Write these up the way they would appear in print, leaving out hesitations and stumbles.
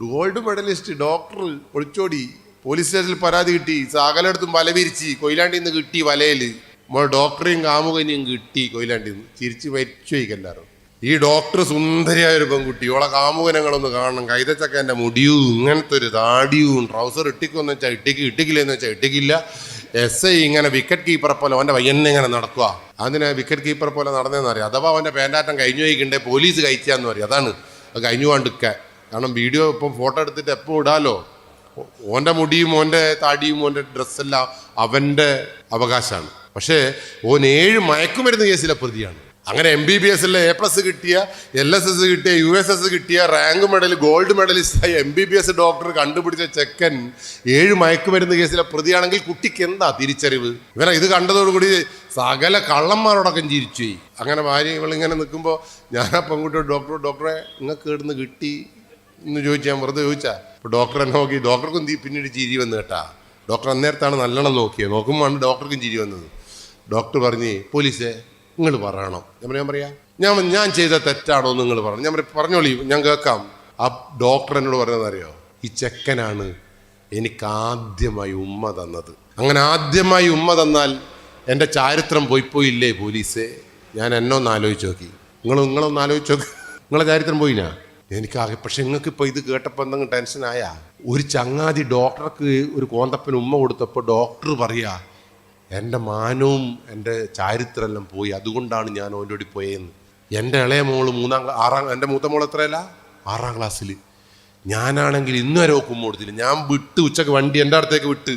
Gold medallist doctor ഒളിച്ചോടി, police സ്റ്റേഷനിൽ പരാതി കിട്ടി, സകലയിടത്തും വല വിരിച്ച്, കൊയിലാണ്ടിൽ നിന്ന് കിട്ടി വലയിൽ. ഡോക്ടറെയും കാമുകനെയും കിട്ടി കൊയിലാണ്ടിൽ നിന്ന്. ചിരിച്ച് മരിച്ചു വയ്ക്കല്ലാരും. ഈ ഡോക്ടർ സുന്ദരിയായ ഒരു പെൺകുട്ടി, ഓളെ കാമുകനങ്ങളൊന്ന് കാണണം. കൈതച്ചക്കൻ്റെ മുടിയും ഇങ്ങനത്തെ ഒരു താടിയും, ട്രൗസർ ഇട്ടിക്കൊന്ന് വെച്ചാൽ ഇട്ടിക്കില്ലെന്ന് വെച്ചാൽ ഇട്ടിക്കില്ല. SI ഇങ്ങനെ വിക്കറ്റ് കീപ്പറെ പോലെ അവൻ്റെ വയ്യന്നെ ഇങ്ങനെ നടക്കുക. അതിന് വിക്കറ്റ് കീപ്പറെ പോലെ നടന്നതെന്ന് അറിയാം. അഥവാ അവൻ്റെ പാൻറ്റാറ്റം കഴിഞ്ഞു പോയിക്കണ്ടേ പോലീസ് കഴിച്ചാന്ന് പറയും. അതാണ് അത് കഴിഞ്ഞു പോകാണ്ടിരിക്കാൻ. കാരണം വീഡിയോ ഇപ്പം ഫോട്ടോ എടുത്തിട്ട് എപ്പോൾ ഇടാലോ. ഓൻ്റെ മുടിയും ഓൻ്റെ താടിയും ഓൻ്റെ ഡ്രസ്സെല്ലാം അവൻ്റെ അവകാശമാണ്. പക്ഷേ ഓൻ 7 മയക്കുമരുന്ന് കേസിലെ പ്രതിയാണ്. അങ്ങനെ MBBS A+ കിട്ടിയ, LSS കിട്ടിയ, USS കിട്ടിയ, റാങ്ക് മെഡൽ, ഗോൾഡ് മെഡലിസ്റ്റായി MBBS ഡോക്ടർ കണ്ടുപിടിച്ച ചെക്കൻ 7 മയക്കുമരുന്ന് കേസിലെ പ്രതിയാണെങ്കിൽ കുട്ടിക്ക് എന്താ തിരിച്ചറിവ്? ഇവനെ ഇത് കണ്ടതോടുകൂടി സകല കള്ളന്മാരോടൊക്കെ ചിരിച്ചു പോയി. അങ്ങനെ ഭാര്യ ഇവളിങ്ങനെ നിൽക്കുമ്പോൾ ഞാൻ ആ പെൺകുട്ടിയോട് ഡോക്ടറെ നിങ്ങൾക്ക് ഇവിടുന്ന് കിട്ടി എന്ന് ചോദിച്ചാൽ, ഞാൻ വെറുതെ ചോദിച്ചാ. അപ്പോൾ ഡോക്ടർ എന്നെ നോക്കി. ഡോക്ടർക്കും പിന്നീട് ചിരി വന്നു കേട്ടാ. ഡോക്ടർ അന്നേരത്താണ് നല്ലോണം നോക്കിയത്. നോക്കുമ്പോഴാണ് ഡോക്ടർക്കും ചിരി വന്നത്. ഡോക്ടർ പറഞ്ഞ്, പോലീസേ നിങ്ങൾ പറയണം. ഞാൻ പറയാം, ഞാൻ ചെയ്ത തെറ്റാണോ നിങ്ങൾ പറഞ്ഞു. ഞാൻ പറഞ്ഞോളി, ഞാൻ കേൾക്കാം. ആ ഡോക്ടർ എന്നോട് പറഞ്ഞതെന്നറിയോ? ഈ ചെക്കനാണ് എനിക്ക് ആദ്യമായി ഉമ്മ തന്നത്. അങ്ങനെ ആദ്യമായി ഉമ്മ തന്നാൽ എൻ്റെ ചാരിത്രം പോയില്ലേ പോലീസേ? ഞാൻ എന്നൊന്ന് ആലോചിച്ച് നോക്കി. നിങ്ങളൊന്ന് ആലോചിച്ച് നോക്കി. നിങ്ങളെ ചാരിത്രം പോയിനാ? എനിക്കാകെ. പക്ഷെ നിങ്ങൾക്കിപ്പോൾ ഇത് കേട്ടപ്പോൾ എന്തെങ്കിലും ടെൻഷനായാ? ഒരു ചങ്ങാതി ഡോക്ടർക്ക് ഒരു കോന്തപ്പന് ഉമ്മ കൊടുത്തപ്പോൾ ഡോക്ടർ പറയാ, എൻ്റെ മാനവും എൻ്റെ ചാരിത്രമെല്ലാം പോയി, അതുകൊണ്ടാണ് ഞാൻ അവൻ്റെ കൂടി പോയെന്ന്. എൻ്റെ ഇളയ മോള് എൻ്റെ മൂത്ത മോൾ എത്രയല്ല 6ാം ക്ലാസ്സിൽ. ഞാനാണെങ്കിൽ ഇന്ന് വരെ ഉമ്മ കൊടുത്തില്ല. ഞാൻ വിട്ട് ഉച്ചക്ക് വണ്ടി എൻ്റെ അടുത്തേക്ക് വിട്ട്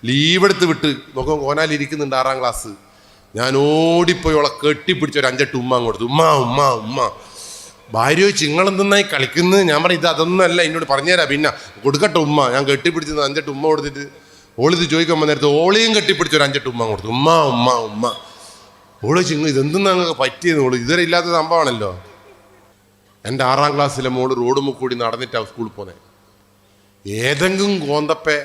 ലീവ് എടുത്ത് വിട്ട് നോക്കാം, കോനാലിരിക്കുന്നുണ്ട് 6ാം ക്ലാസ്. ഞാൻ ഓടിപ്പോയി അവളെ കെട്ടിപ്പിടിച്ച് ഒരു 5-8 ഉമ്മ കൊടുത്തു. ഉമ്മ ഭാര്യ ചോദിച്ചു, നിങ്ങളെന്തെന്നായി കളിക്കുന്നത്? ഞാൻ പറയും, അതൊന്നുമല്ല, എന്നോട് പറഞ്ഞുതരാം, പിന്നെ കൊടുക്കട്ടെ ഉമ്മ. ഞാൻ കെട്ടിപ്പിടിച്ചത് 5-8 ഉമ്മ കൊടുത്തിട്ട് ഓളിത് ചോദിക്കുമ്പോൾ നേരത്തെ ഓളിയും കെട്ടിപ്പിടിച്ച് ഒരു 5-8 ഉമ്മ കൊടുത്തു. ഉമ്മ ഓള് ചിങ്ങ ഇതെന്തെന്ന് ഞങ്ങൾക്ക് പറ്റിയെന്ന്. ഓള് ഇതുവരെ ഇല്ലാത്ത സംഭവമാണല്ലോ. എൻ്റെ 6ാം ക്ലാസ്സിലെ മോള് റോഡ് മുക്കൂടി നടന്നിട്ടാണ് സ്കൂളിൽ പോന്നെ. ഏതെങ്കിലും കോന്തപ്പെ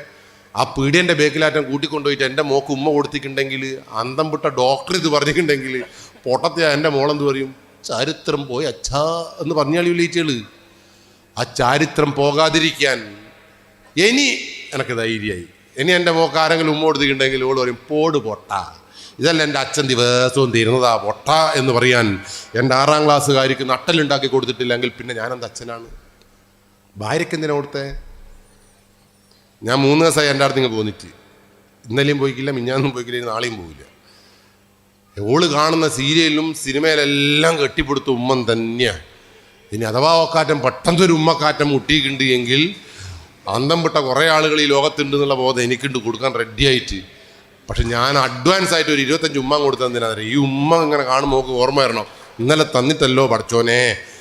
ആ പീഡിയൻ്റെ ബേക്കിലാറ്റം കൂട്ടിക്കൊണ്ടുപോയിട്ട് എൻ്റെ മോക്ക് ഉമ്മ കൊടുത്തിട്ടുണ്ടെങ്കിൽ, അന്തം വിട്ട ഡോക്ടർ ഇത് പറഞ്ഞിട്ടുണ്ടെങ്കിൽ, പൊട്ടത്തെ എൻ്റെ മോളെന്ത് പറയും? ചരിത്രം പോയി അച്ഛാ എന്ന് പറഞ്ഞാൽ വിളിച്ചുകള്. ആ ചരിത്രം പോകാതിരിക്കാൻ ഇനി എനിക്ക് ധൈര്യമായി. ഇനി എൻ്റെ മോക്ക് ആരെങ്കിലും ഉമ്മ കൊടുത്തിട്ടുണ്ടെങ്കിൽ ഓള് പറയും, പോട് പൊട്ട, ഇതല്ല എൻ്റെ അച്ഛൻ ദിവസവും തീരുന്നതാ പൊട്ട എന്ന് പറയാൻ എൻ്റെ 6ാം ക്ലാസ്സുകാരിക്ക് നട്ടലുണ്ടാക്കി കൊടുത്തിട്ടില്ലെങ്കിൽ പിന്നെ ഞാനെന്ത് അച്ഛനാണ്? ഭാര്യയ്ക്ക് എന്തിനാ കൊടുത്തേ? ഞാൻ 3 ദിവസമായി എൻ്റെ അടുത്ത് പോന്നിട്ട്. ഇന്നലെയും പോയിക്കില്ല, മിഞ്ഞാന്നും പോയിക്കില്ല, നാളെയും പോയില്ല. ഓള് കാണുന്ന സീരിയലിലും സിനിമയിലെല്ലാം കെട്ടിപ്പിടുത്ത ഉമ്മൻ തന്നെയാണ്. ഇനി അഥവാ ഒക്കാറ്റം പെട്ടെന്നൊരു ഉമ്മക്കാറ്റം മുട്ടിയിട്ടുണ്ട് എങ്കിൽ അന്തം വിട്ട കുറേ ആളുകൾ ഈ ലോകത്തുണ്ട് എന്നുള്ള ബോധം എനിക്കുണ്ട് കൊടുക്കാൻ റെഡിയായിട്ട്. പക്ഷെ ഞാൻ അഡ്വാൻസ് ആയിട്ട് ഒരു 25 ഉമ്മ കൊടുത്തതിനാ. ഈ ഉമ്മ ഇങ്ങനെ കാണുമ്പോൾ ഓർമ്മ വരണം, ഇന്നലെ തന്നിട്ടല്ലോ പഠിച്ചോനെ.